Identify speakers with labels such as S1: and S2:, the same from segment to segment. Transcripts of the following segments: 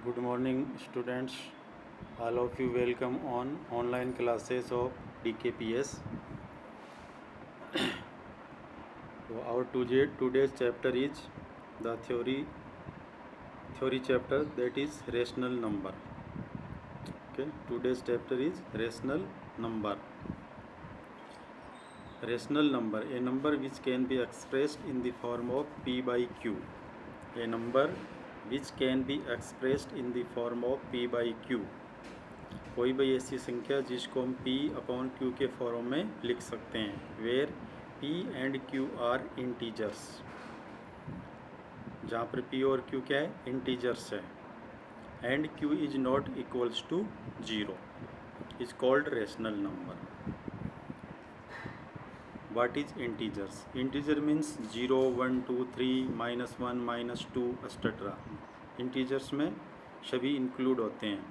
S1: Good morning, students. All of you welcome on online classes of DKPS. So our today's chapter is the theory chapter, that is rational number. Okay, today's chapter is rational number. Rational number, a number which can be expressed in the form of P by Q. A number which can be expressed in the form of P by Q. कोई भी ऐसी संख्या जिसको हम P upon Q के form में लिख सकते हैं, where P and Q are integers, जहाँ पर P और Q क्या है, इंटीजर्स है, and Q is not equals to 0 is called rational number. What is integers? Integer means 0, 1, 2, 3, -1, -2, etc. Integers में सभी इंक्लूड होते हैं,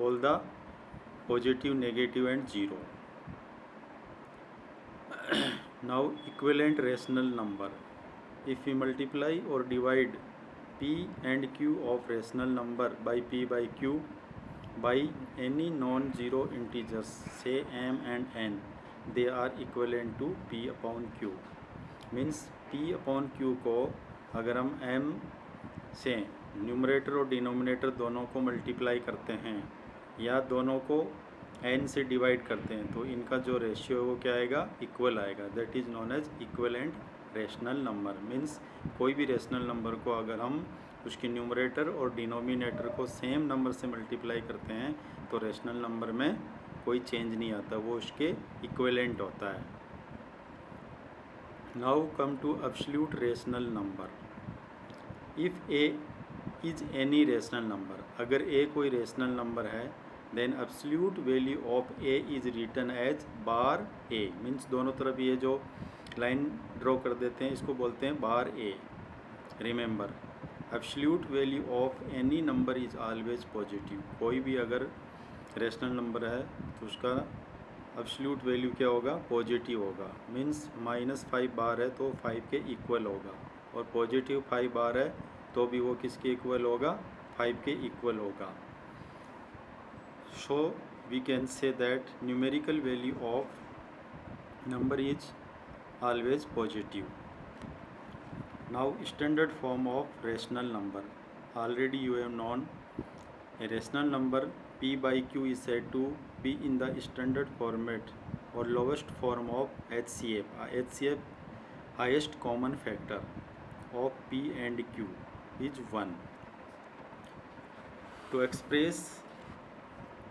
S1: all the positive, negative and 0. Now equivalent rational number. If we multiply or divide P and Q of rational number by P by Q by any non-zero integers, say m and n, they are equivalent to P upon Q. Means P upon Q को अगर हम m से numerator और denominator दोनों को multiply करते हैं या दोनों को n से डिवाइड करते हैं तो इनका जो रेशियो है वो क्या आएगा, इक्वल आएगा. That is known as equivalent rational number. Means कोई भी रेशनल नंबर को अगर हम उसके न्यूमरेटर और डिनोमिनेटर को सेम नंबर से मल्टीप्लाई करते हैं तो रेशनल नंबर में कोई चेंज नहीं आता, वो उसके इक्विवेलेंट होता है. Now come to absolute rational number. If A is any rational number, अगर ए कोई रेशनल नंबर है then absolute value of A is written as bar A. Means दोनों तरफ ये जो लाइन ड्रॉ कर देते हैं इसको बोलते हैं bar A. Remember, absolute value of any number is always positive. कोई भी अगर रेशनल नंबर है तो उसका एब्सोल्यूट वैल्यू क्या होगा, पॉजिटिव होगा. मीन्स -5 बार है तो 5 के इक्वल होगा, और पॉजिटिव 5 बार है तो भी वो किसके इक्वल होगा, 5 के इक्वल होगा. So we can say that numerical value of number is always positive. Now standard form of rational number. Already you have known a rational number P by Q is said to be in the standard format or lowest form of HCF. HCF, highest common factor of P and Q is 1. To express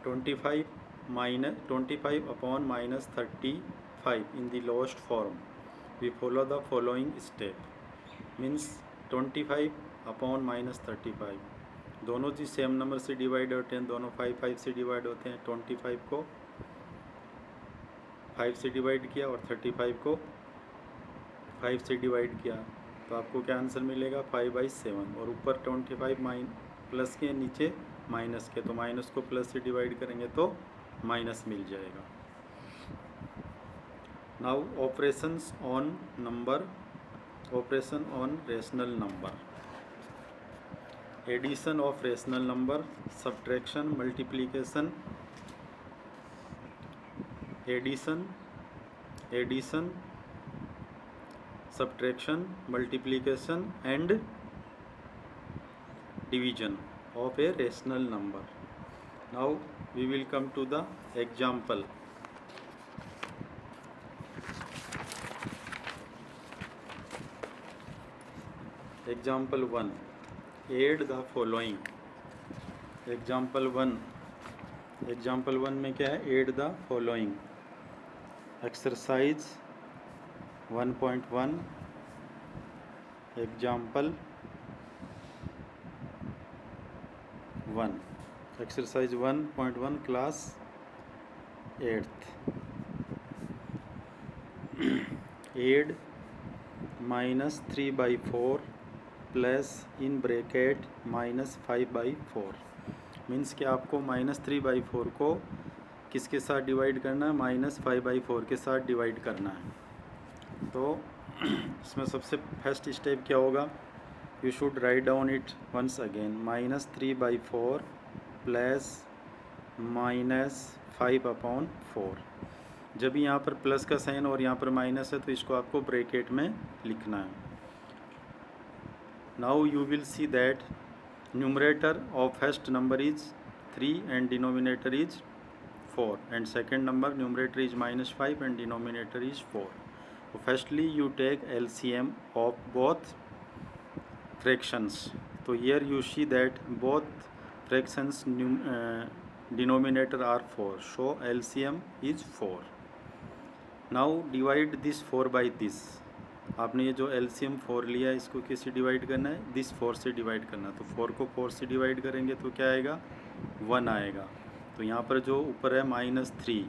S1: 25 upon -35 in the lowest form, we follow the following step. Means 25 upon -35 दोनों चीज़ same number से divide होते हैं, दोनों 5 से divide होते हैं. 25 को 5 से डिवाइड किया और 35 को 5 से डिवाइड किया तो आपको क्या आंसर मिलेगा, 5/7. और ऊपर 25 प्लस के, नीचे माइनस के, तो माइनस को प्लस से डिवाइड करेंगे तो माइनस मिल जाएगा. Now operations on number, operation on rational number. Addition of rational number, subtraction, multiplication, addition, subtraction, multiplication and division of a rational number. Now we will come to the example. Example 1, add the following. Example 1 में क्या है, add the following. Exercise 1.1, example 1, exercise 1.1 class 8th. Add -3/4 plus in bracket -5/4. Means कि आपको -3/4 को किसके साथ divide करना है, -5/4 के साथ डिवाइड करना है. तो इसमें सबसे फर्स्ट स्टेप क्या होगा, you should write down it once again. -3/4 plus -5/4. जब यहाँ पर प्लस का साइन और यहाँ पर माइनस है तो इसको आपको ब्रैकेट में लिखना है. Now you will see that numerator of first number is 3 and denominator is 4 and second number numerator is -5 and denominator is 4. So firstly you take LCM of both fractions. So here you see that both fractions denominator are 4, so LCM is 4. Now divide this 4 by this. आपने ये जो LCM 4 लिया इसको किससे divide करना है? This 4 से divide करना. तो 4 को 4 से डिवाइड करेंगे तो क्या आएगा? 1 आएगा. तो यहाँ पर जो ऊपर है -3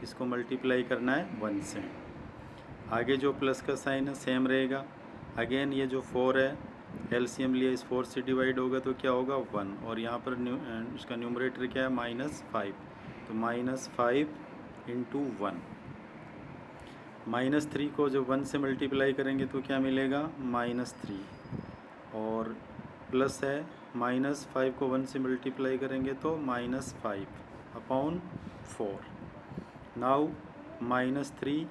S1: इसको मल्टीप्लाई करना है 1 से. आगे जो प्लस का साइन है सेम रहेगा. अगेन ये जो 4 है एलसीएम लिया इस 4 से डिवाइड होगा तो क्या होगा? 1. और यहाँ पर इसका न्यूमरेटर क्या है? -5. तो -5 × 1. -3 को जब 1 से मल्टीप्लाई करेंगे तो क्या मिलेगा? -3. और प्लस है -5 को 1 से मल्टीप्लाई करेंगे तो -5/4. नाउ -3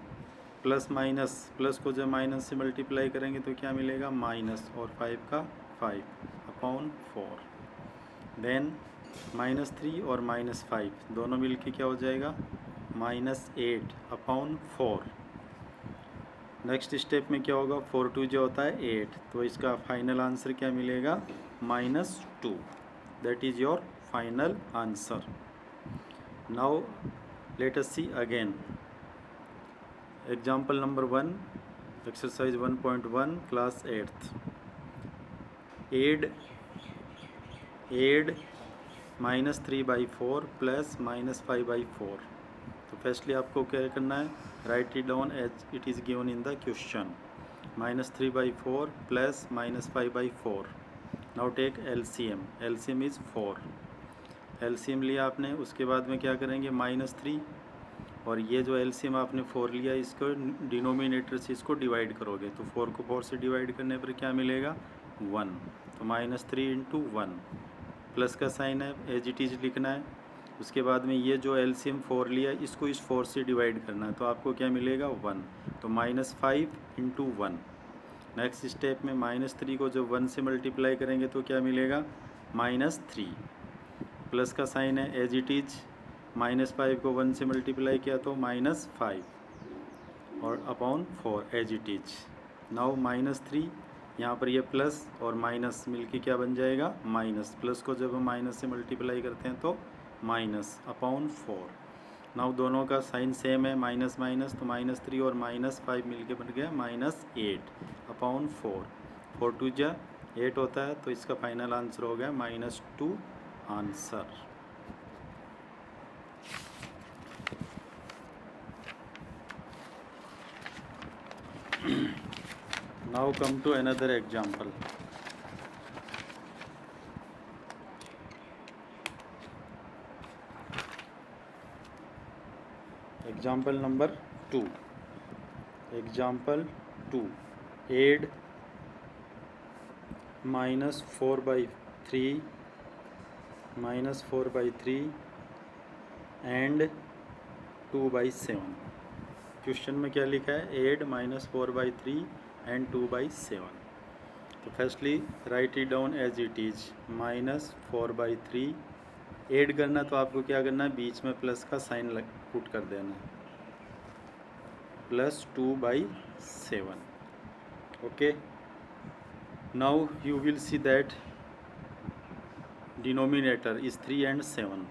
S1: प्लस माइनस, प्लस को जब माइनस से मल्टीप्लाई करेंगे तो क्या मिलेगा? माइनस और 5 का 5/4. देन -3 और -5 दोनों मिलके क्या हो जाएगा? -8/4. नेक्स्ट स्टेप में क्या होगा? 4 2 जो होता है 8. तो इसका फाइनल आंसर क्या मिलेगा? -2. That is your final answer. Now let us see again example number 1, exercise 1.1 class 8th. Add -3/4 plus -5/4. तो फर्स्टली आपको क्या करना है? Write it down as it is given in the question. -3/4 plus -5/4. Now take LCM. LCM is 4. LCM लिया आपने, उसके बाद में क्या करेंगे? -3 और ये जो LCM आपने 4 लिया इसको डिनोमिनेटर से इसको डिवाइड करोगे तो 4 को 4 से डिवाइड करने पर क्या मिलेगा? 1. तो -3 × 1. प्लस का साइन है एज इट इज़ लिखना है. उसके बाद में ये जो LCM 4 लिया इसको इस 4 से डिवाइड करना है तो आपको क्या मिलेगा? 1. तो -5 × 1. नेक्स्ट स्टेप में -3 को जब 1 से मल्टीप्लाई करेंगे तो क्या मिलेगा? -3. प्लस का साइन है एज इट इज़. -5 को 1 से मल्टीप्लाई किया तो -5 और /4 एज इट इज. नाउ -3 यहाँ पर ये प्लस और माइनस मिलके क्या बन जाएगा? माइनस. प्लस को जब हम माइनस से मल्टीप्लाई करते हैं तो -/4. नाउ दोनों का साइन सेम है माइनस माइनस तो -3 और -5 मिलके बन गया -8/4. 4 2 जा 8 होता है तो इसका फाइनल आंसर हो गया -2 answer. Now come to another example. Example number 2. Example 2. Add -4/3 and 2/7. Question में क्या लिखा है? Add -4/3 and 2/7. तो firstly write it down as it is. -4/3 add करना तो आपको क्या करना है? बीच में प्लस का साइन पुट कर देना है. Plus 2/7. Okay. Now you will see that denominator is 3 and 7.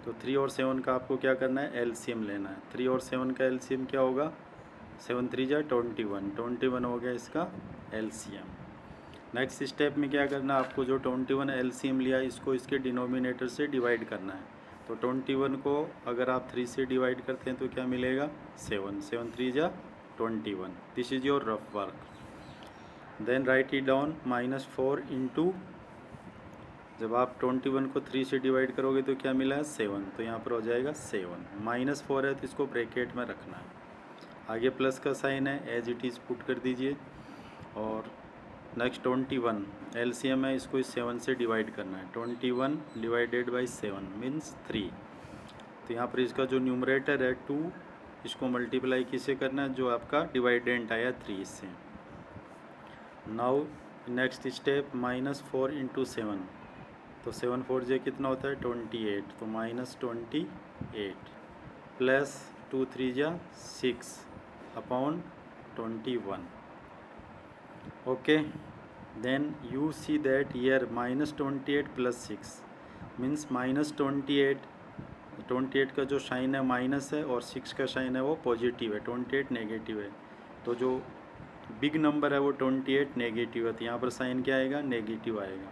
S1: तो 3 और 7 का आपको क्या करना है? एलसीएम लेना है. 3 और 7 का एलसीएम क्या होगा? 7 3 जा 21 हो गया इसका एलसीएम. नेक्स्ट स्टेप में क्या करना है? आपको जो 21 एलसीएम लिया इसको इसके डिनोमिनेटर से डिवाइड करना है. तो 21 को अगर आप 3 से डिवाइड करते हैं तो क्या मिलेगा? 7 7 3 जा 21. This is your rough work. Then write it down -4 × जब आप 21 को 3 से डिवाइड करोगे तो क्या मिला है? 7. तो यहाँ पर हो जाएगा 7. -4 है तो इसको ब्रैकेट में रखना है. आगे प्लस का साइन है एज इट इज़ पुट कर दीजिए और नेक्स्ट 21 एलसीएम है, इसको इस 7 से डिवाइड करना है। 21 डिवाइडेड बाई 7 मीन्स 3। तो यहाँ पर इसका जो न्यूमरेटर है 2, इसको मल्टीप्लाई किससे करना है, जो आपका डिवाइडेंट आया 3 से। नाउ नेक्स्ट स्टेप -4 इंटू 7, तो 7 4 जे कितना होता है 28, तो -28 प्लस 2 3 जा 6 upon 21। Okay, then you see that year -28 plus 6 means -28 का जो साइन है माइनस है और 6 का साइन है वो पॉजिटिव है, 28 नेगेटिव है। तो जो बिग नंबर है वो 28 नेगेटिव है, तो यहाँ पर साइन क्या आएगा, नेगेटिव आएगा।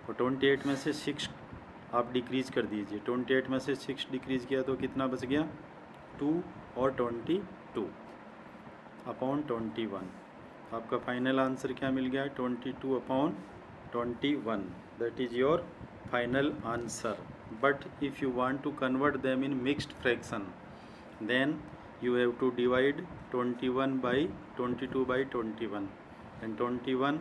S1: तो 28 में से 6 आप डिक्रीज़ कर दीजिए, 28 में से 6 डिक्रीज़ किया तो कितना बच गया 2 और 22 अपॉन 21। आपका फाइनल आंसर क्या मिल गया 22 upon 21। That is your final answer. But if you want to convert them in mixed fraction then you have to divide 21 by 22 by 21 and 21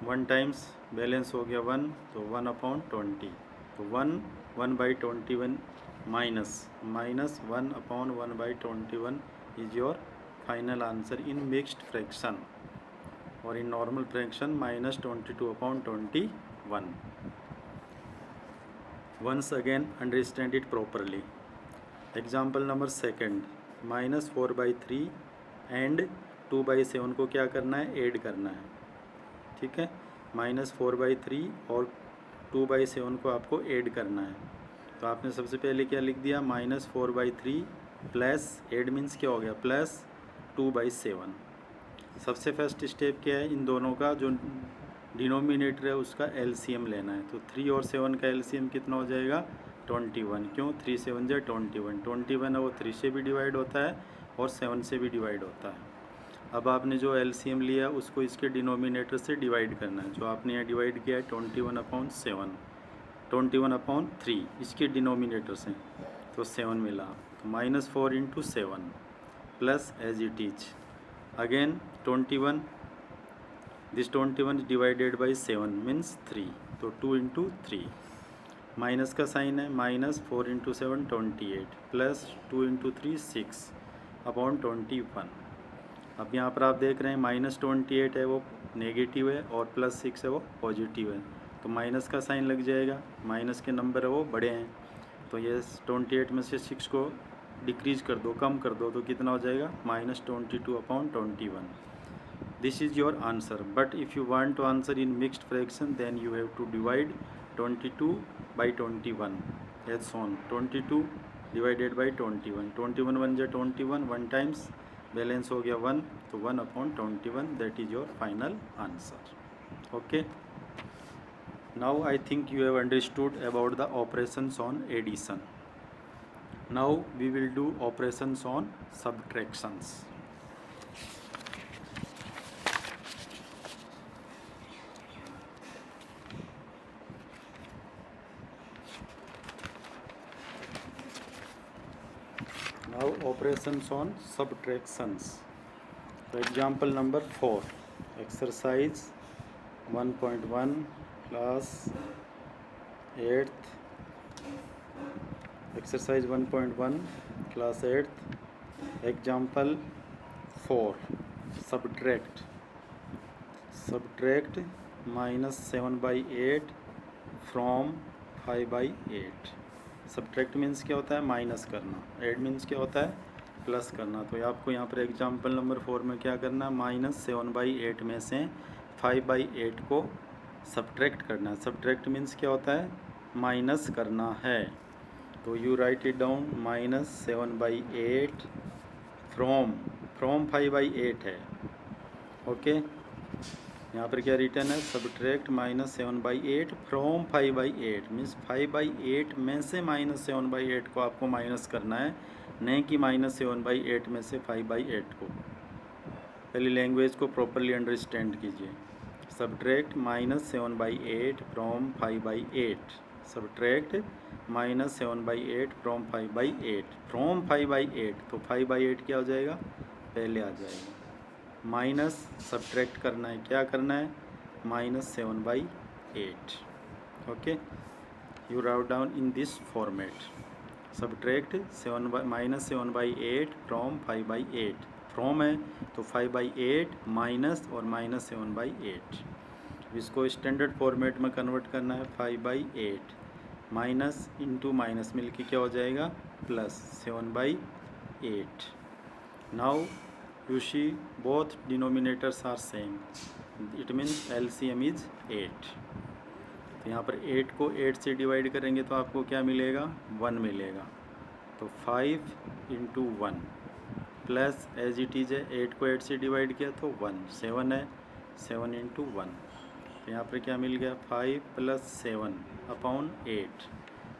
S1: 1 times balance हो गया 1, तो 1 अपॉन 20, तो 1 by 21 minus 1 upon 1 by 21 is your final answer in mixed fraction, और in normal fraction -22 upon 21। Once again understand it properly. Example number 2, -4/3 and 2/7 को क्या करना है, add करना है। ठीक है, -4/3 और 2/7 को आपको ऐड करना है। तो आपने सबसे पहले क्या लिख दिया, -4/3 प्लस ऐड मीन्स क्या हो गया प्लस 2/7। सबसे फर्स्ट स्टेप क्या है, इन दोनों का जो डिनोमिनेटर है उसका एलसीएम लेना है। तो 3 और 7 का एलसीएम कितना हो जाएगा 21। क्यों, 3 7 जा 21 है वो 3 से भी डिवाइड होता है और 7 से भी डिवाइड होता है। अब आपने जो एलसीएम लिया उसको इसके डिनोमिनेटर से डिवाइड करना है। जो आपने यहाँ डिवाइड किया है 21/7, 21/3 इसके डिनोमिनेटर से, तो 7 मिला। तो -4 into 7 plus as it is again 21, this 21 divided by 7 means 3, तो 2 इंटू 3, माइनस का साइन है, -4 इंटू 7 28 प्लस 2 इंटू 3 6 अपॉन 21। अब यहाँ पर आप देख रहे हैं -28 है वो नेगेटिव है और +6 है वो पॉजिटिव है, तो माइनस का साइन लग जाएगा, माइनस के नंबर है वो बड़े हैं। तो ये 28 में से 6 को डिक्रीज कर दो, कम कर दो, तो कितना हो जाएगा -22 upon 21। This is your answer. But if you want to answer in mixed fraction then you have to divide 22 by 21 as shown। 22 divided by 21, 21 1 जा 21, 1 टाइम्स बैलेंस हो गया 1, तो 1 upon 21 that is your final answer. Okay, now I think you have understood about the operations on addition. Now we will do operations on subtractions. Now operations on subtractions. So example number 4, exercise 1.1 class 8th, exercise 1.1 class 8th, example 4, subtract -7/8 from 5/8। Subtract means क्या होता है, minus करना, add means क्या होता है, plus करना। तो आपको यहाँ पर एग्जांपल नंबर 4 में क्या करना है, -7/8 में से 5/8 को सब्ट्रैक्ट करना है। सब्ट्रैक्ट मीन्स क्या होता है, माइनस करना है। तो you right it down, -7/8 from 5/8 है। ओके, यहाँ पर क्या रिटर्न है, सब्ट्रैक्ट -7/8 फ्रॉम 5/8 मीन्स 5/8 में से -7/8 को आपको माइनस करना है, नहीं कि -7/8 में से 5/8 को। पहले लैंग्वेज को प्रॉपरली अंडरस्टैंड कीजिए। Subtract -7/8 from 5/8, subtract -7/8 from 5/8, from 5/8, तो 5/8 क्या हो जाएगा, पहले आ जाएगा। माइनस सब्ट्रैक्ट करना है, क्या करना है, -7/8. Okay, you write down in this format. Subtract -7/8 from 5/8. From है तो 5/8 माइनस और -7/8. इसको स्टैंडर्ड फॉर्मेट में कन्वर्ट करना है. 5/8 माइनस इंटू माइनस मिलके क्या हो जाएगा, plus 7/8. Now you see both denominators are same, it means LCM is 8. तो यहाँ पर 8 को 8 से डिवाइड करेंगे तो आपको क्या मिलेगा, 1 मिलेगा. तो 5 × 1 प्लस एज इट इज़ है, 8 को 8 से डिवाइड किया तो 1, 7 है, 7 × 1. तो यहाँ पर क्या मिल गया, 5 + 7 अपॉन 8.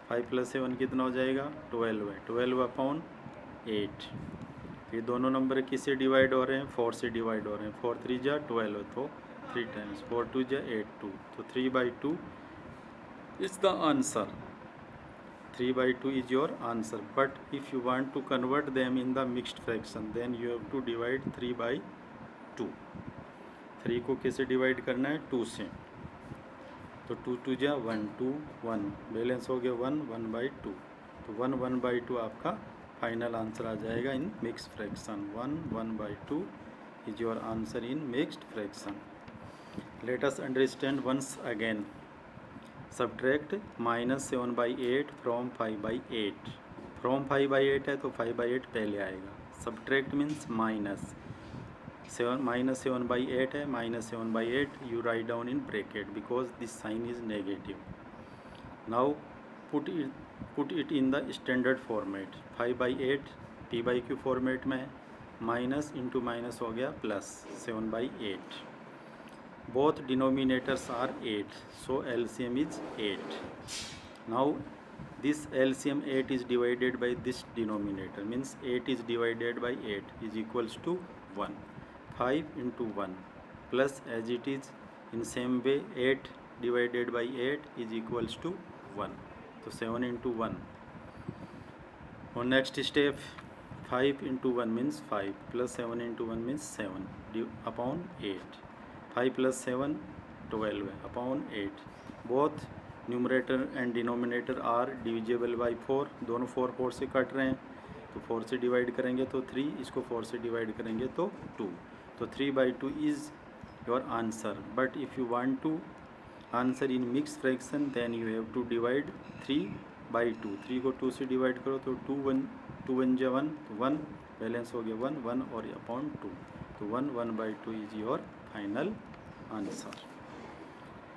S1: 5 + 7 कितना हो जाएगा, 12 है, 12/8. ये दोनों नंबर किससे डिवाइड हो रहे हैं, 4 से डिवाइड हो रहे हैं. 4 × 3 = 12, तो 3 टाइम्स 4 × 2 = 8, 2, तो 3/2 is the answer. 3/2 is your answer. But if you want to convert them in the mixed fraction, then you have to divide 3/2. 3 को कैसे डिवाइड करना है, 2 से. तो 2 × 2 = 1, 2, 1, बैलेंस हो गया 1, 1/2. तो 1, 1/2 आपका फाइनल आंसर आ जाएगा इन mixed fraction. 1, 1/2 is your answer in mixed fraction. Let us understand once again. Subtract -7/8 from 5/8. From 5/8 है तो 5/8 पहले आएगा. Subtract means minus. -7/8 है, -7/8 you write down in bracket because this sign is negative. Now put it in the standard format. 5/8 p/q format में है, minus into minus हो गया plus 7/8. both denominators are 8, so LCM is 8. Now this LCM 8 is divided by this denominator, means 8 is divided by 8 is equals to 1. 5 × 1 plus as it is in same way 8 divided by 8 is equals to 1. तो 7 × 1. और next step 5 × 1 means 5 plus 7 × 1 means 7 upon 8. 5 + 7 12 है upon 8. Both numerator and denominator are divisible by 4. दोनों 4 से cut रहे हैं तो 4 से divide करेंगे तो 3, इसको 4 से डिवाइड करेंगे तो 2. तो 3/2 is your answer. But if you want to answer in mix fraction then you have to divide 3/2. 3 को 2 से डिवाइड करो तो 2 1 × 1 1, बैलेंस हो गया 1 1 और अपॉन 2. तो 1 1/2 is your final answer.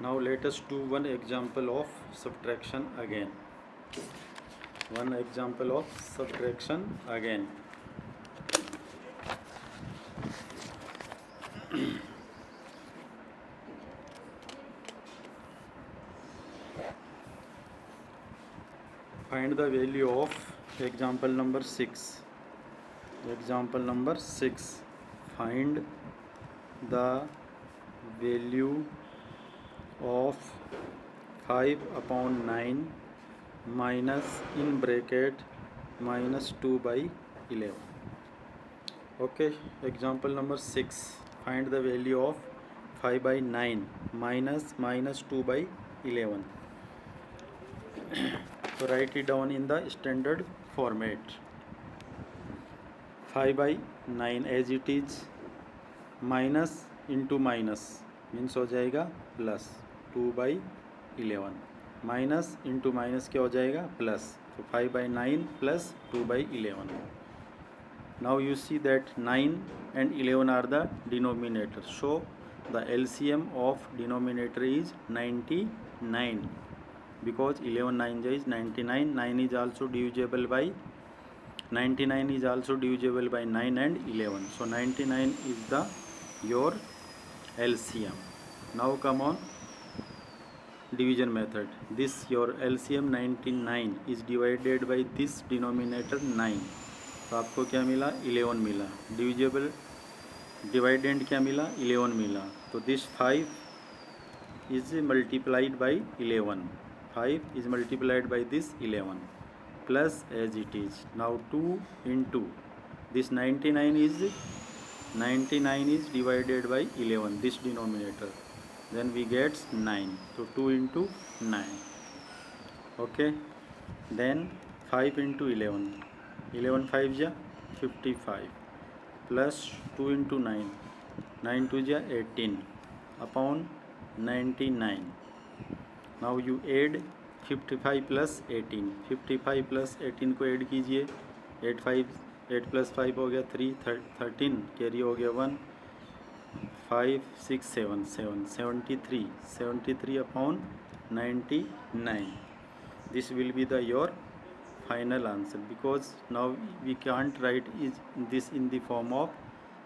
S1: Now let us do one example of subtraction again. One example of subtraction again. Find the value of example number 6. Example number 6. Find the value of 5/9 minus in bracket -2/11. Okay, example number 6. Find the value of 5/9 minus -2/11. So write it down in the standard format. 5/9 as it is, minus into minus means हो जाएगा plus 2/11. Minus into minus क्या हो जाएगा plus. तो 5/9 plus 2/11. Now you see that 9 and 11 are the denominator, so the LCM of denominator is 99 because 11 9 is 99. 9 is also divisible by 99 is also divisible by 9 and 11, so 99 is the your LCM. Now come on division method. This your LCM 99 is divided by this denominator 9. तो आपको क्या मिला 11 मिला. Divisible dividend क्या मिला 11 मिला. तो this 5 is multiplied by 11. 5 is multiplied by this 11 plus as it is. Now 2 into this 99 is 99 is divided by 11, this denominator, then we get 9. So 2 into 9. Okay, then 5 into 11, 11 5 ja 55, plus 2 into 9, 9 2 ja 18 upon 99. Now you add 55 plus 18, 55 plus 18 को add कीजिए, 8 plus 5 हो गया 3, 13 carry हो गया 1, 5 6 7 7 73 upon 99. This will be the your final answer, because now we can't write this in the form of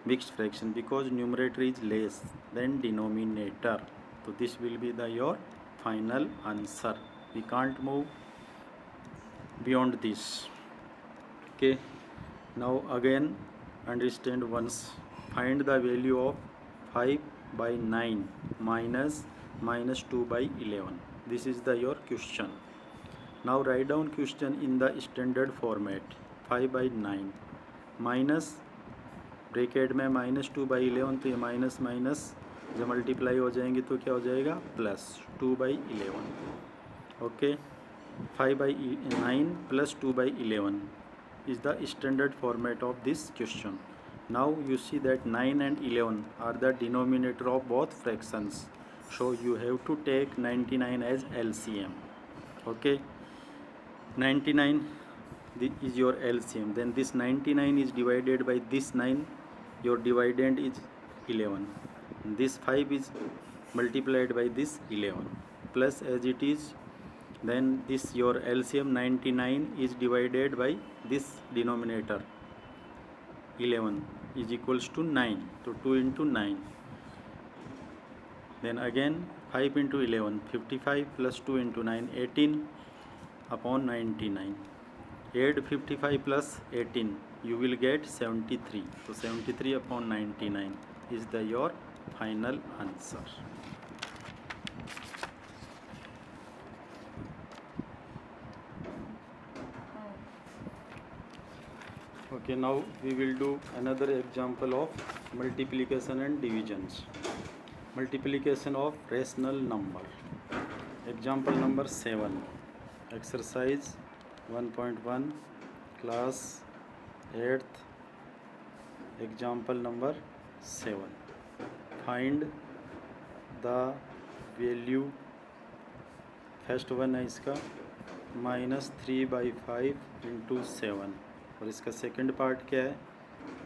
S1: mixed fraction because numerator is less than denominator. So this will be the your final answer. We can't move beyond this. Okay, now again understand once. Find the value of 5 by 9 minus 2 by 11. This is the your question. Now write down question in the standard format. 5 by 9 minus bracket में minus 2 by 11, तो ये minus minus जब multiply हो जाएंगे तो क्या हो जाएगा plus 2 by 11. Okay, 5 by 9 plus 2 by 11 is the standard format of this question. Now you see that 9 and 11 are the denominator of both fractions, so you have to take 99 as LCM. Okay, 99 is your LCM, then this 99 is divided by this 9, your dividend is 11, this 5 is multiplied by this 11 plus as it is, then this your LCM 99 is divided by this denominator 11 is equals to 9, so 2 into 9, then again 5 into 11 55 plus 2 into 9 18 upon 99. Add 55 plus 18, you will get 73. So 73 upon 99 is the your final answer. Okay, now we will do another example of multiplication and divisions. Multiplication of rational number. Example number 7. Exercise 1.1, class 8th. Example number 7. Find the value, first one है इसका -3/5 into 7, और इसका second part क्या है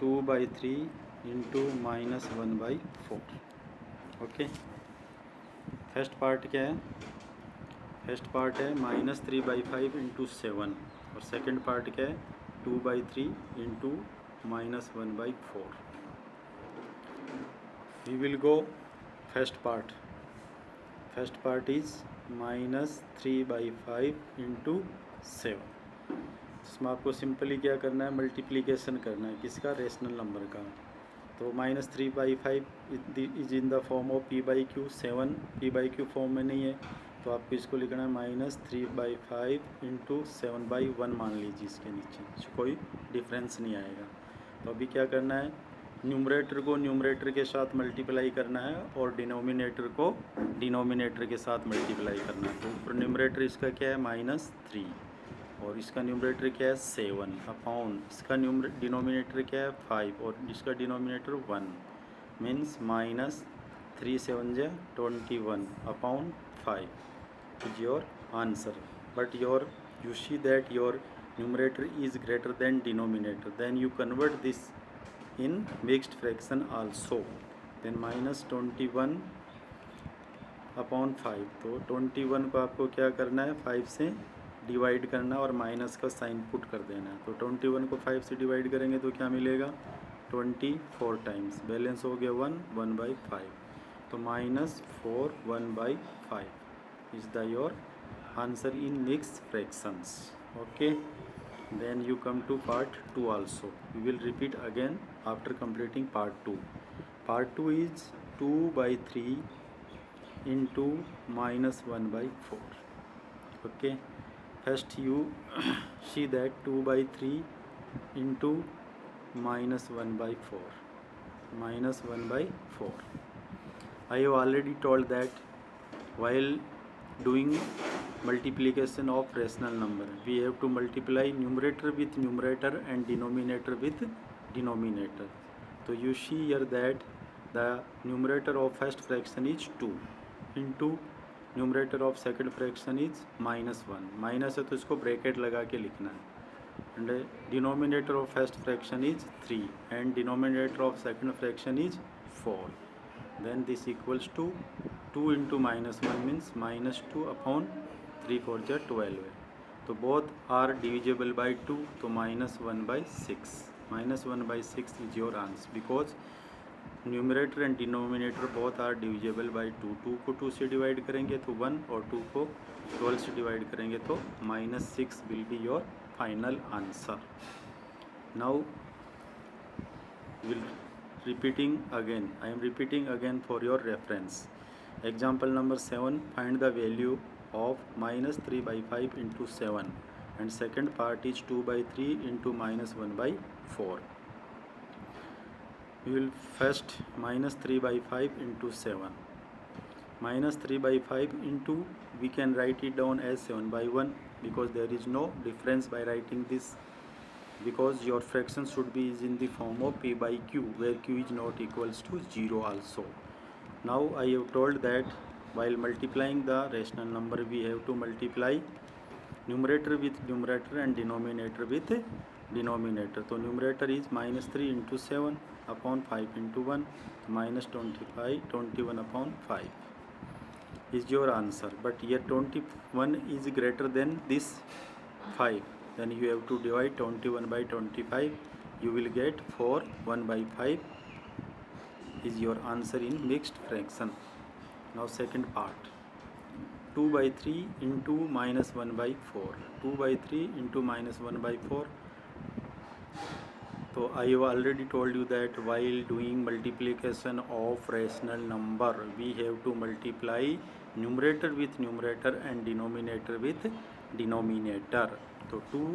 S1: 2/3 into -1/4. Okay, first part क्या है, first part है -3/5 into 7, और सेकंड पार्ट क्या है 2/3 into -1/4. We will go first part. First part is -3/5 into 7. इसमें आपको सिंपली क्या करना है, मल्टीप्लिकेशन करना है किसका, रेशनल नंबर का. तो -3/5 is in the form of p/q. 7 p/q form में नहीं है, तो आपको इसको लिखना है -3/5 इंटू 7/1 मान लीजिए इसके नीचे, कोई डिफरेंस नहीं आएगा. तो अभी क्या करना है, न्यूमरेटर को न्यूमरेटर के साथ मल्टीप्लाई करना है और डिनोमिनेटर को डिनोमिनेटर के साथ मल्टीप्लाई करना है. तो ऊपर न्यूमरेटर इसका क्या है -3, और इसका न्यूमरेटर क्या है 7 अपॉन इसका डिनोमिनेटर क्या है 5, और इसका denominator 1, means -3 7 21 upon 5 is your answer. But you see that your numerator is greater than denominator, then you convert this in mixed fraction also. Then -21 upon 5, तो 21 को आपको क्या करना है 5 से डिवाइड करना और माइनस का साइन पुट कर देना है. तो 21 को 5 से डिवाइड करेंगे तो क्या मिलेगा 24 टाइम्स, बैलेंस हो गया 1/5, तो -4 1/5 is the your answer in mixed fractions. Okay, then you come to part 2 also. We will repeat again after completing part 2. Part 2 is 2/3 into -1/4. Okay, first you see that 2/3 into -1/4. minus 1 by 4. I have already told that while doing multiplication of rational number, we have to multiply numerator with numerator and denominator with denominator. So you see here that the numerator of first fraction is 2 into numerator of second fraction is -1. Minus है तो इसको bracket लगा के लिखना है. And denominator of first fraction is 3 and denominator of second fraction is 4. Then this equals to 2 into -1 means -2 upon 3 4 जा 12 है. तो both are divisible by 2, तो -1 by 6. -1 by 6 is your answer because numerator and denominator both are divisible by 2. 2 को 2 से divide करेंगे तो 1 और 2 को 12 से डिवाइड करेंगे तो -6 will be your final answer. Now will repeating again. I am repeating again for your reference. Example number 7. Find the value of -3/5 into 7 and second part is 2/3 into -1 by 4. We will first -3/5 into 7. -3/5 into, we can write it down as 7/1 because there is no difference by writing this, because your fraction should be is in the form of p by q where q is not equals to 0 also. Now I have told that while multiplying the rational number we have to multiply numerator with numerator and denominator with denominator. So numerator is -3 into 7 upon 5 into 1, -25, 21 upon 5 is your answer. But here 21 is greater than this 5, then you have to divide 21 by 25. You will get 4. 1 by 5 is your answer in mixed fraction. Now second part. 2/3 into -1 by 4. 2/3 into -1 by 4. So I have already told you that while doing multiplication of rational number we have to multiply numerator with numerator and denominator with denominator. So 2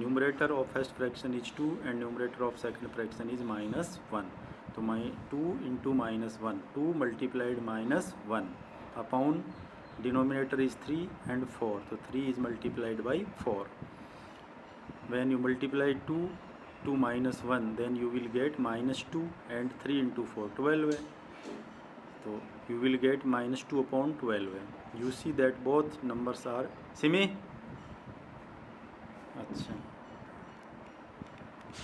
S1: numerator of first fraction is 2 and numerator of second fraction is -1. So my 2 into -1, 2 multiplied -1 upon denominator is 3 and 4. So 3 is multiplied by 4. When you multiply 2 to -1 then you will get -2 and 3 into 4 12 है. So you will get -2 upon 12 है. You see that both numbers are same. अच्छा